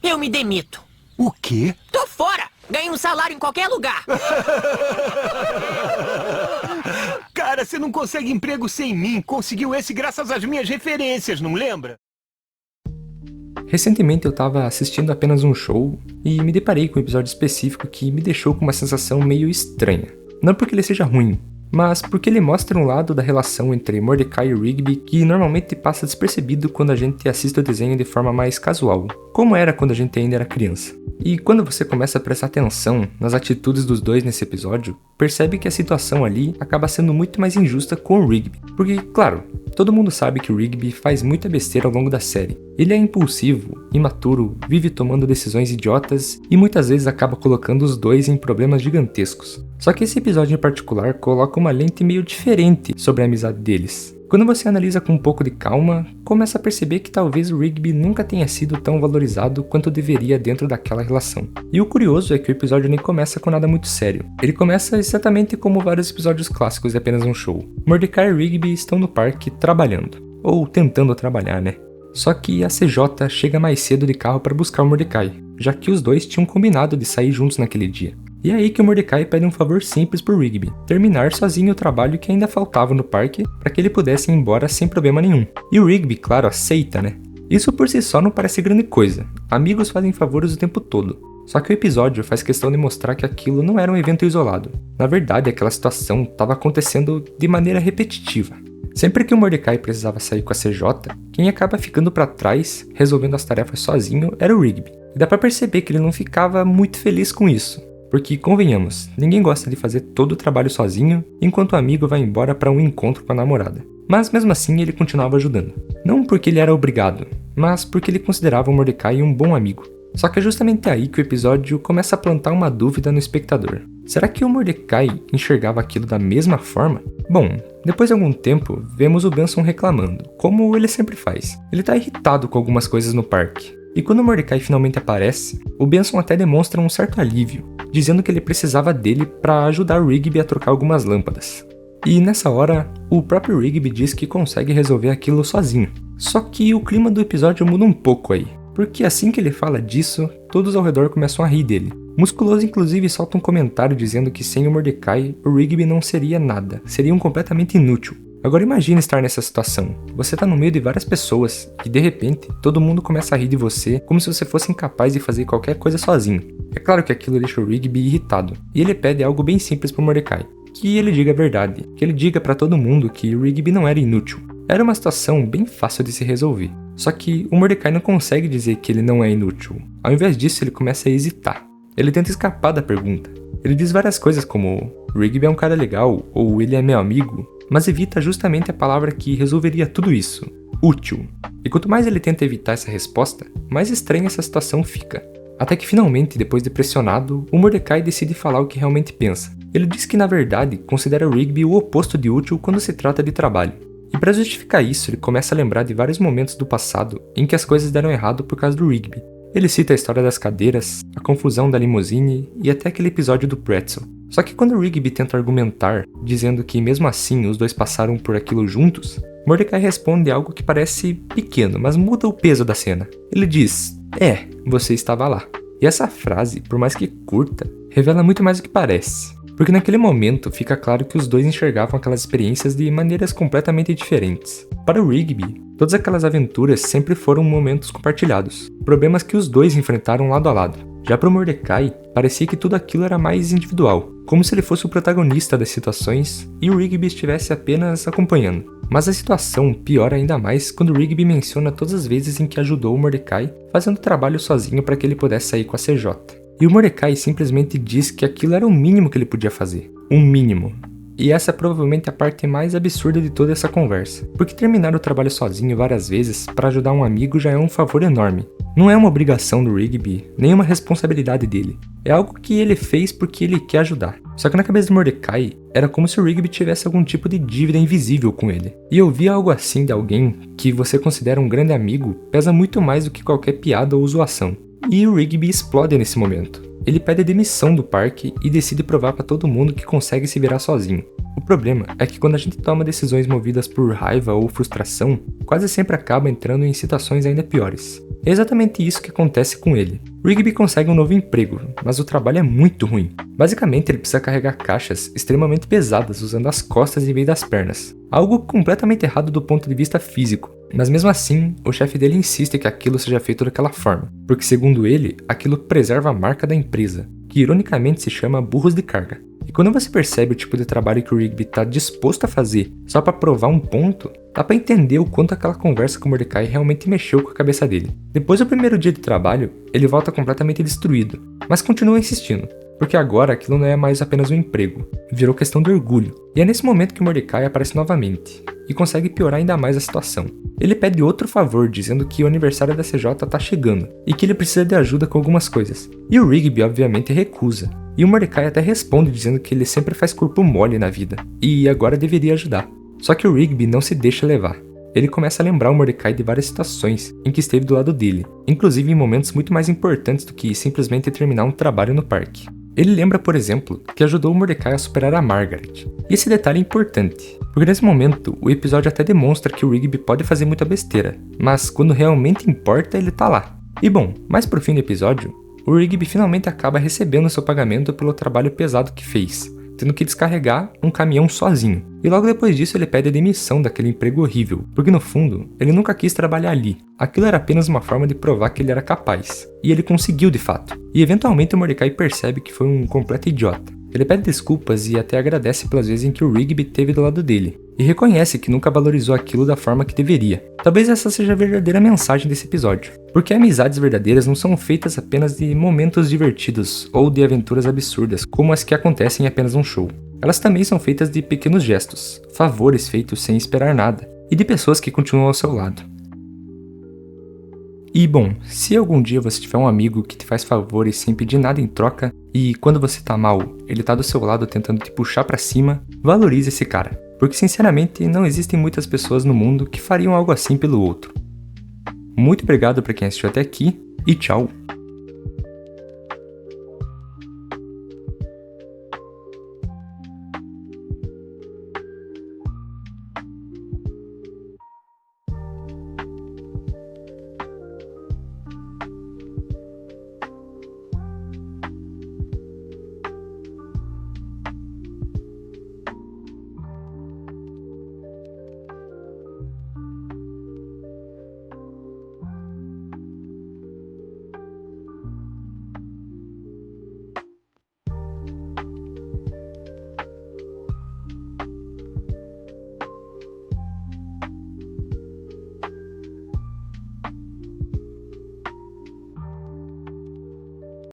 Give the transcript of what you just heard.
Eu me demito. O quê? Tô fora! Ganho um salário em qualquer lugar. Cara, você não consegue emprego sem mim. Conseguiu esse graças às minhas referências, não lembra? Recentemente eu tava assistindo apenas um show e me deparei com um episódio específico que me deixou com uma sensação meio estranha. Não porque ele seja ruim, mas porque ele mostra um lado da relação entre Mordecai e Rigby que normalmente passa despercebido quando a gente assiste o desenho de forma mais casual, como era quando a gente ainda era criança. E quando você começa a prestar atenção nas atitudes dos dois nesse episódio, percebe que a situação ali acaba sendo muito mais injusta com o Rigby. Porque, claro, todo mundo sabe que o Rigby faz muita besteira ao longo da série. Ele é impulsivo, imaturo, vive tomando decisões idiotas e muitas vezes acaba colocando os dois em problemas gigantescos. Só que esse episódio em particular coloca uma lente meio diferente sobre a amizade deles. Quando você analisa com um pouco de calma, começa a perceber que talvez o Rigby nunca tenha sido tão valorizado quanto deveria dentro daquela relação. E o curioso é que o episódio nem começa com nada muito sério. Ele começa exatamente como vários episódios clássicos de apenas um show. Mordecai e Rigby estão no parque trabalhando. Ou tentando trabalhar, né? Só que a CJ chega mais cedo de carro para buscar o Mordecai, já que os dois tinham combinado de sair juntos naquele dia. E é aí que o Mordecai pede um favor simples pro Rigby, terminar sozinho o trabalho que ainda faltava no parque para que ele pudesse ir embora sem problema nenhum. E o Rigby, claro, aceita, né? Isso por si só não parece grande coisa, amigos fazem favores o tempo todo. Só que o episódio faz questão de mostrar que aquilo não era um evento isolado. Na verdade, aquela situação estava acontecendo de maneira repetitiva. Sempre que o Mordecai precisava sair com a CJ, quem acaba ficando para trás, resolvendo as tarefas sozinho, era o Rigby. E dá pra perceber que ele não ficava muito feliz com isso. Porque, convenhamos, ninguém gosta de fazer todo o trabalho sozinho, enquanto o amigo vai embora para um encontro com a namorada. Mas mesmo assim ele continuava ajudando. Não porque ele era obrigado, mas porque ele considerava o Mordecai um bom amigo. Só que é justamente aí que o episódio começa a plantar uma dúvida no espectador. Será que o Mordecai enxergava aquilo da mesma forma? Bom, depois de algum tempo, vemos o Benson reclamando, como ele sempre faz. Ele tá irritado com algumas coisas no parque. E quando o Mordecai finalmente aparece, o Benson até demonstra um certo alívio, dizendo que ele precisava dele para ajudar o Rigby a trocar algumas lâmpadas. E nessa hora, o próprio Rigby diz que consegue resolver aquilo sozinho. Só que o clima do episódio muda um pouco aí, porque assim que ele fala disso, todos ao redor começam a rir dele. Musculoso inclusive solta um comentário dizendo que sem o Mordecai, o Rigby não seria nada, seria um completamente inútil. Agora imagine estar nessa situação. Você tá no meio de várias pessoas e de repente todo mundo começa a rir de você como se você fosse incapaz de fazer qualquer coisa sozinho. É claro que aquilo deixa o Rigby irritado e ele pede algo bem simples pro Mordecai. Que ele diga a verdade, que ele diga pra todo mundo que o Rigby não era inútil. Era uma situação bem fácil de se resolver. Só que o Mordecai não consegue dizer que ele não é inútil. Ao invés disso ele começa a hesitar. Ele tenta escapar da pergunta. Ele diz várias coisas como Rigby é um cara legal ou ele é meu amigo, mas evita justamente a palavra que resolveria tudo isso, útil. E quanto mais ele tenta evitar essa resposta, mais estranha essa situação fica. Até que finalmente, depois de pressionado, o Mordecai decide falar o que realmente pensa. Ele diz que na verdade considera o Rigby o oposto de útil quando se trata de trabalho. E para justificar isso, ele começa a lembrar de vários momentos do passado em que as coisas deram errado por causa do Rigby. Ele cita a história das cadeiras, a confusão da limusine e até aquele episódio do pretzel. Só que quando o Rigby tenta argumentar, dizendo que mesmo assim os dois passaram por aquilo juntos, Mordecai responde algo que parece pequeno, mas muda o peso da cena. Ele diz, você estava lá. E essa frase, por mais que curta, revela muito mais do que parece. Porque naquele momento fica claro que os dois enxergavam aquelas experiências de maneiras completamente diferentes. Para o Rigby, todas aquelas aventuras sempre foram momentos compartilhados, problemas que os dois enfrentaram lado a lado. Já para o Mordecai, parecia que tudo aquilo era mais individual, como se ele fosse o protagonista das situações e o Rigby estivesse apenas acompanhando. Mas a situação piora ainda mais quando o Rigby menciona todas as vezes em que ajudou o Mordecai fazendo trabalho sozinho para que ele pudesse sair com a CJ. E o Mordecai simplesmente diz que aquilo era o mínimo que ele podia fazer. Um mínimo. E essa é provavelmente a parte mais absurda de toda essa conversa. Porque terminar o trabalho sozinho várias vezes para ajudar um amigo já é um favor enorme. Não é uma obrigação do Rigby, nem uma responsabilidade dele. É algo que ele fez porque ele quer ajudar. Só que na cabeça do Mordecai, era como se o Rigby tivesse algum tipo de dívida invisível com ele. E ouvir algo assim de alguém que você considera um grande amigo pesa muito mais do que qualquer piada ou zoação. E o Rigby explode nesse momento. Ele pede a demissão do parque e decide provar para todo mundo que consegue se virar sozinho. O problema é que quando a gente toma decisões movidas por raiva ou frustração, quase sempre acaba entrando em situações ainda piores. É exatamente isso que acontece com ele. Rigby consegue um novo emprego, mas o trabalho é muito ruim. Basicamente, ele precisa carregar caixas extremamente pesadas usando as costas em vez das pernas. Algo completamente errado do ponto de vista físico. Mas mesmo assim, o chefe dele insiste que aquilo seja feito daquela forma, porque segundo ele, aquilo preserva a marca da empresa, que ironicamente se chama burros de carga. E quando você percebe o tipo de trabalho que o Rigby está disposto a fazer só para provar um ponto, dá para entender o quanto aquela conversa com o Mordecai realmente mexeu com a cabeça dele. Depois do primeiro dia de trabalho, ele volta completamente destruído, mas continua insistindo, porque agora aquilo não é mais apenas um emprego, virou questão de orgulho. E é nesse momento que o Mordecai aparece novamente, e consegue piorar ainda mais a situação. Ele pede outro favor, dizendo que o aniversário da CJ tá chegando, e que ele precisa de ajuda com algumas coisas. E o Rigby obviamente recusa, e o Mordecai até responde dizendo que ele sempre faz corpo mole na vida, e agora deveria ajudar. Só que o Rigby não se deixa levar. Ele começa a lembrar o Mordecai de várias situações em que esteve do lado dele, inclusive em momentos muito mais importantes do que simplesmente terminar um trabalho no parque. Ele lembra, por exemplo, que ajudou o Mordecai a superar a Margaret. E esse detalhe é importante, porque nesse momento o episódio até demonstra que o Rigby pode fazer muita besteira, mas quando realmente importa ele tá lá. E bom, mais pro fim do episódio, o Rigby finalmente acaba recebendo seu pagamento pelo trabalho pesado que fez, tendo que descarregar um caminhão sozinho. E logo depois disso ele pede a demissão daquele emprego horrível, porque no fundo, ele nunca quis trabalhar ali. Aquilo era apenas uma forma de provar que ele era capaz. E ele conseguiu de fato. E eventualmente o Mordecai percebe que foi um completo idiota. Ele pede desculpas e até agradece pelas vezes em que o Rigby esteve do lado dele. E reconhece que nunca valorizou aquilo da forma que deveria. Talvez essa seja a verdadeira mensagem desse episódio. Porque amizades verdadeiras não são feitas apenas de momentos divertidos ou de aventuras absurdas, como as que acontecem em apenas um show. Elas também são feitas de pequenos gestos, favores feitos sem esperar nada, e de pessoas que continuam ao seu lado. E bom, se algum dia você tiver um amigo que te faz favores sem pedir nada em troca, e quando você tá mal, ele tá do seu lado tentando te puxar pra cima, valorize esse cara. Porque sinceramente, não existem muitas pessoas no mundo que fariam algo assim pelo outro. Muito obrigado pra quem assistiu até aqui, e tchau!